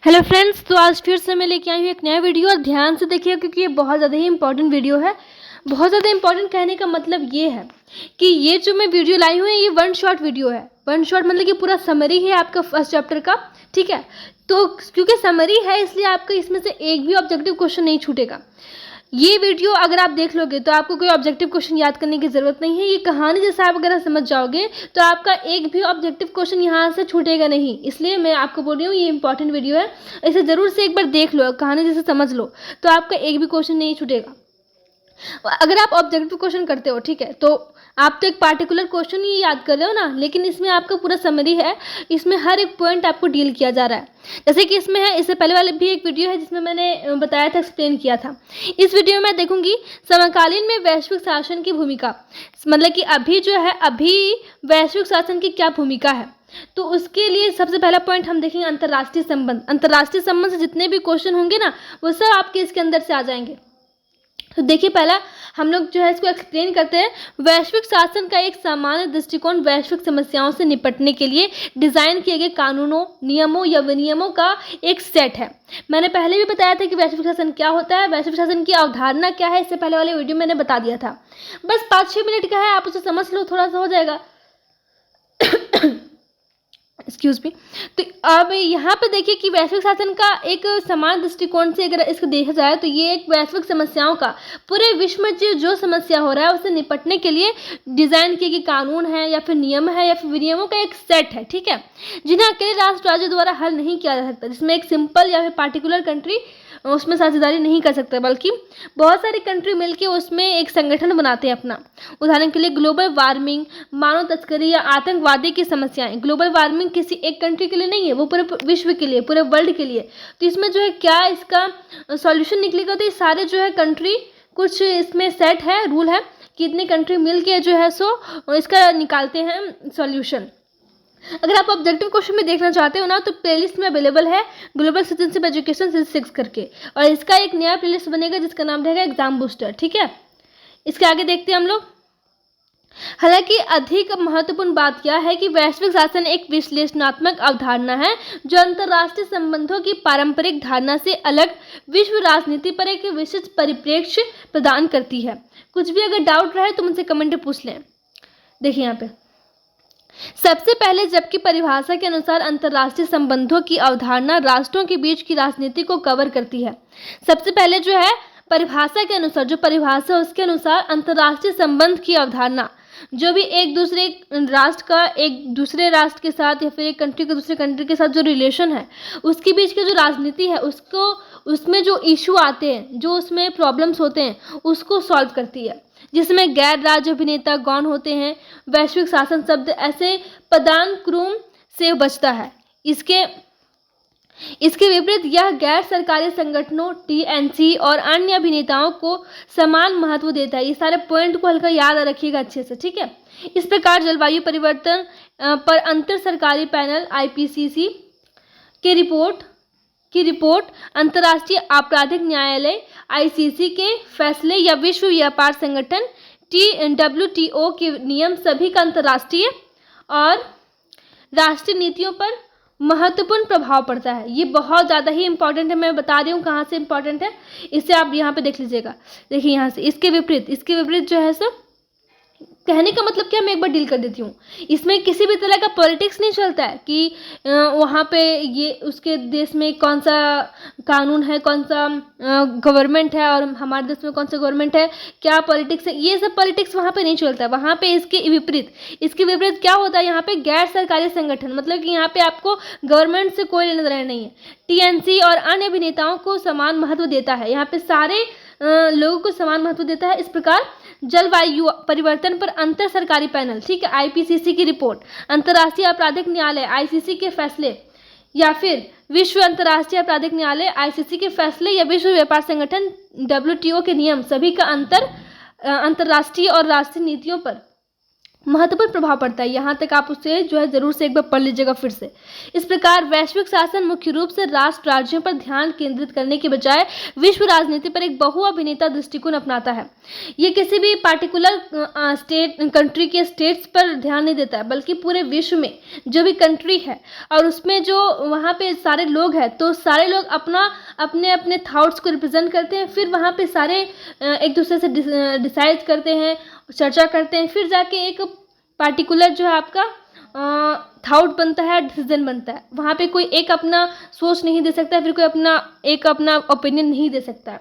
Hello friends, तो आज फिर से मैं लेके आई हूँ एक नया वीडियो। और ध्यान से देखिए क्योंकि ये बहुत ज़्यादा ही इंपॉर्टेंट वीडियो है। बहुत ज़्यादा इंपॉर्टेंट कहने का मतलब ये है कि ये जो मैं वीडियो लाई हूँ ये वन शॉट वीडियो है। वन शॉट मतलब कि पूरा समरी है आपका फर्स्ट चैप्टर का, ठीक है। तो क्योंकि समरी है इसलिए आपका इसमें से एक भी ऑब्जेक्टिव क्वेश्चन नहीं छूटेगा। ये वीडियो अगर आप देख लोगे तो आपको कोई ऑब्जेक्टिव क्वेश्चन याद करने की ज़रूरत नहीं है। ये कहानी जैसा आप अगर समझ जाओगे तो आपका एक भी ऑब्जेक्टिव क्वेश्चन यहाँ से छूटेगा नहीं। इसलिए मैं आपको बोल रही हूँ ये इंपॉर्टेंट वीडियो है, इसे ज़रूर से एक बार देख लो, कहानी जैसे समझ लो तो आपका एक भी क्वेश्चन नहीं छूटेगा। अगर आप ऑब्जेक्टिव क्वेश्चन करते हो, ठीक है, तो आप तो एक पार्टिकुलर क्वेश्चन ही याद कर रहे हो ना, लेकिन इसमें आपका पूरा समरी है। इसमें हर एक पॉइंट आपको डील किया जा रहा है। जैसे कि इसमें है, इससे पहले वाले भी एक वीडियो है जिसमें मैंने बताया था, एक्सप्लेन किया था। इस वीडियो में मैं देखूंगी समकालीन में वैश्विक शासन की भूमिका, मतलब कि अभी जो है अभी वैश्विक शासन की क्या भूमिका है। तो उसके लिए सबसे पहला पॉइंट हम देखेंगे अंतर्राष्ट्रीय संबंध। अंतर्राष्ट्रीय संबंध से जितने भी क्वेश्चन होंगे ना वो सब आपके इसके अंदर से आ जाएंगे। तो देखिए पहला हम लोग जो है इसको एक्सप्लेन करते हैं। वैश्विक शासन का एक सामान्य दृष्टिकोण वैश्विक समस्याओं से निपटने के लिए डिजाइन किए गए कानूनों, नियमों या विनियमों का एक सेट है। मैंने पहले भी बताया था कि वैश्विक शासन क्या होता है, वैश्विक शासन की अवधारणा क्या है, इससे पहले वाले वीडियो मैंने बता दिया था। बस 5-6 मिनट का है, आप उसे समझ लो, थोड़ा सा हो जाएगा। Excuse me. तो अब यहाँ पे देखिए कि वैश्विक शासन का एक समान दृष्टिकोण से अगर इसको देखा जाए तो ये एक वैश्विक समस्याओं का, पूरे विश्व में जो समस्या हो रहा है उससे निपटने के लिए डिजाइन किए गए कानून है या फिर नियम है या फिर विनियमों का एक सेट है, ठीक है, जिन्हें अकेले राष्ट्र राज्य द्वारा हल नहीं किया जा सकता। जिसमें एक सिंपल या फिर पार्टिकुलर कंट्री उसमें साझेदारी नहीं कर सकता, बल्कि बहुत सारी कंट्री मिलकर उसमें एक संगठन बनाते हैं अपना। उदाहरण के लिए ग्लोबल वार्मिंग, मानव तस्करी या आतंकवादी की समस्याएं। ग्लोबल वार्मिंग किसी एक कंट्री के लिए नहीं है, वो पूरे विश्व के लिए, पूरे वर्ल्ड के लिए। तो इसमें जो है क्या इसका सॉल्यूशन निकलेगा, तो ये सारे जो है कंट्री, कुछ इसमें सेट है, रूल है कि इतनी कंट्री मिल के जो है सो इसका निकालते हैं सॉल्यूशन। अगर आप ऑब्जेक्टिव क्वेश्चन में देखना चाहते हो ना तो प्लेलिस्ट में अवेलेबल है ग्लोबल सिटीजनशिप एजुकेशन सीरीज 6 करके, और इसका एक नया प्लेलिस्ट बनेगा जिसका नाम रहेगा एग्जाम बूस्टर, ठीक है। इसके आगे देखते हैं हम लोग। हालांकि अधिक महत्वपूर्ण बात यह है कि वैश्विक शासन एक विश्लेषणात्मक अवधारणा है जो अंतर्राष्ट्रीय संबंधों की पारंपरिक धारणा से अलग विश्व राजनीति पर एक विशिष्ट परिप्रेक्ष्य प्रदान करती है। कुछ भी अगर डाउट रहे तो मुझसे कमेंट में पूछ लें। देखिए यहाँ पे सबसे पहले, जबकि परिभाषा के अनुसार अंतर्राष्ट्रीय संबंधों की अवधारणा राष्ट्रों के बीच की राजनीति को कवर करती है। सबसे पहले जो है परिभाषा के अनुसार, जो परिभाषा उसके अनुसार अंतर्राष्ट्रीय संबंध की अवधारणा, जो भी एक दूसरे राष्ट्र का एक दूसरे राष्ट्र के साथ या फिर एक कंट्री के दूसरे कंट्री के साथ जो रिलेशन है उसके बीच की जो राजनीति है उसको, उसमें जो इशू आते हैं, जो उसमें प्रॉब्लम्स होते हैं उसको सॉल्व करती है, जिसमें गैर राज्य अभिनेता गौण होते हैं। वैश्विक शासन शब्द ऐसे पदानुक्रम से बचता है। इसके विपरीत यह गैर सरकारी संगठनों, टीएनसी और अन्य अभिनेताओं को समान महत्व देता है। ये सारे पॉइंट को हल्का याद रखिएगा अच्छे से, ठीक है। इस प्रकार जलवायु परिवर्तन पर अंतर सरकारी पैनल आईपीसीसी की रिपोर्ट, अंतर्राष्ट्रीय आपराधिक न्यायालय आईसीसी के फैसले या विश्व व्यापार संगठन WTO के नियम सभी का अंतर्राष्ट्रीय और राष्ट्रीय नीतियों पर महत्वपूर्ण प्रभाव पड़ता है। ये बहुत ज़्यादा ही इंपॉर्टेंट है, मैं बता रही हूँ कहाँ से इंपॉर्टेंट है, इससे आप यहाँ पे देख लीजिएगा। देखिए यहाँ से इसके विपरीत जो है सो कहने का मतलब क्या, मैं एक बार डील कर देती हूँ। इसमें किसी भी तरह का पॉलिटिक्स नहीं चलता है कि वहाँ पे ये उसके देश में कौन सा कानून है, कौन सा गवर्नमेंट है और हमारे देश में कौन सा गवर्नमेंट है, क्या पॉलिटिक्स है, ये सब पॉलिटिक्स वहाँ पे नहीं चलता है। वहाँ पे इसके विपरीत क्या होता है, यहाँ पे गैर सरकारी संगठन, मतलब कि यहाँ पे आपको गवर्नमेंट से कोई लेना देना नहीं है। टीएनसी और अन्य अभिनेताओं को समान महत्व देता है, यहाँ पे सारे लोगों को समान महत्व देता है। इस प्रकार जलवायु परिवर्तन पर अंतर सरकारी पैनल, ठीक है, आईपीसीसी की रिपोर्ट, अंतर्राष्ट्रीय आपराधिक न्यायालय आईसीसी के फैसले या फिर विश्व अंतर्राष्ट्रीय आपराधिक न्यायालय आईसीसी के फैसले या विश्व व्यापार संगठन WTO के नियम सभी का अंतर्राष्ट्रीय और राष्ट्रीय नीतियों पर महत्वपूर्ण प्रभाव पड़ता है। यहाँ तक आप उसे जो है जरूर से एक बार पढ़ लीजिएगा फिर से। इस प्रकार वैश्विक शासन मुख्य रूप से राष्ट्र राज्यों पर ध्यान केंद्रित करने के बजाय विश्व राजनीति पर एक बहुअभिनेता दृष्टिकोण अपनाता है। ये किसी भी पार्टिकुलर कंट्री के स्टेट्स पर ध्यान नहीं देता है, बल्कि पूरे विश्व में जो भी कंट्री है और उसमें जो वहाँ पे सारे लोग हैं, तो सारे लोग अपने अपने थॉट्स को रिप्रेजेंट करते हैं। फिर वहाँ पे सारे एक दूसरे से डिसाइड करते हैं, चर्चा करते हैं, फिर जाके एक पार्टिकुलर जो है आपका थॉट बनता है, डिसीजन बनता है। वहाँ पे कोई एक अपना सोच नहीं दे सकता है, फिर कोई अपना ओपिनियन नहीं दे सकता है।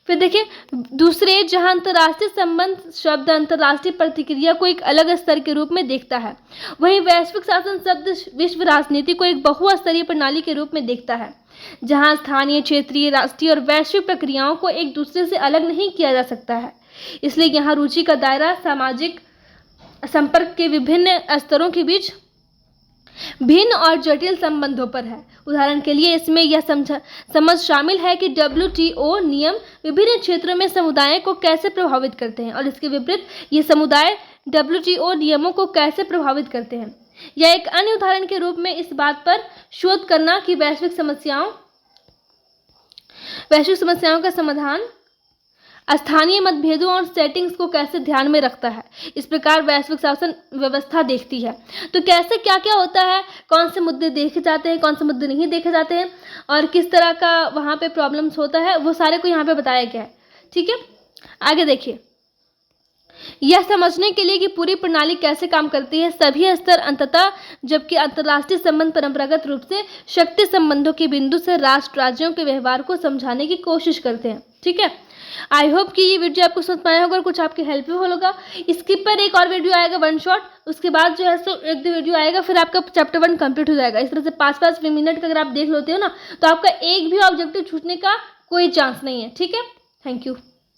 फिर देखिए दूसरे, जहाँ अंतर्राष्ट्रीय संबंध शब्द अंतर्राष्ट्रीय प्रतिक्रिया को एक अलग स्तर के रूप में देखता है, वहीं वैश्विक शासन शब्द विश्व राजनीति को एक बहुस्तरीय प्रणाली के रूप में देखता है, जहाँ स्थानीय, क्षेत्रीय, राष्ट्रीय और वैश्विक प्रक्रियाओं को एक दूसरे से अलग नहीं किया जा सकता है। इसलिए यहाँ रुचि का दायरा सामाजिक संपर्क के विभिन्न स्तरों के बीच भिन्न और जटिल संबंधों पर है। उदाहरण के लिए इसमें यह समझ शामिल है कि WTO नियम विभिन्न क्षेत्रों में समुदायों को कैसे प्रभावित करते हैं, और इसके विपरीत ये समुदाय WTO नियमों को कैसे प्रभावित करते हैं। या एक अन्य उदाहरण के रूप में इस बात पर शोध करना कि वैश्विक समस्याओं का समाधान स्थानीय मतभेदों और सेटिंग्स को कैसे ध्यान में रखता है। इस प्रकार वैश्विक शासन व्यवस्था देखती है तो कैसे क्या क्या होता है, कौन से मुद्दे देखे जाते हैं, कौन से मुद्दे नहीं देखे जाते हैं, और किस तरह का वहाँ पे प्रॉब्लम्स होता है, वो सारे को यहाँ पे बताया गया है। ठीक है, आगे देखिए। यह समझने के लिए कि पूरी प्रणाली कैसे काम करती है, सभी स्तर अंततः जबकि अंतर्राष्ट्रीय संबंध परंपरागत रूप से शक्ति संबंधों के बिंदु से राष्ट्र राज्यों के व्यवहार को समझाने की कोशिश करते हैं। ठीक है, आई होप कि ये वीडियो आपको समझ पाया होगा और कुछ आपके हेल्पफुल होगा। इसके पर एक और वीडियो आएगा 1 शॉट, उसके बाद जो है सो 1-2 वीडियो आएगा, फिर आपका चैप्टर 1 कंप्लीट हो जाएगा। इस तरह से 5-5 मिनट का अगर आप देख लेते हो ना, तो आपका एक भी ऑब्जेक्टिव छूटने का कोई चांस नहीं है। ठीक है, थैंक यू।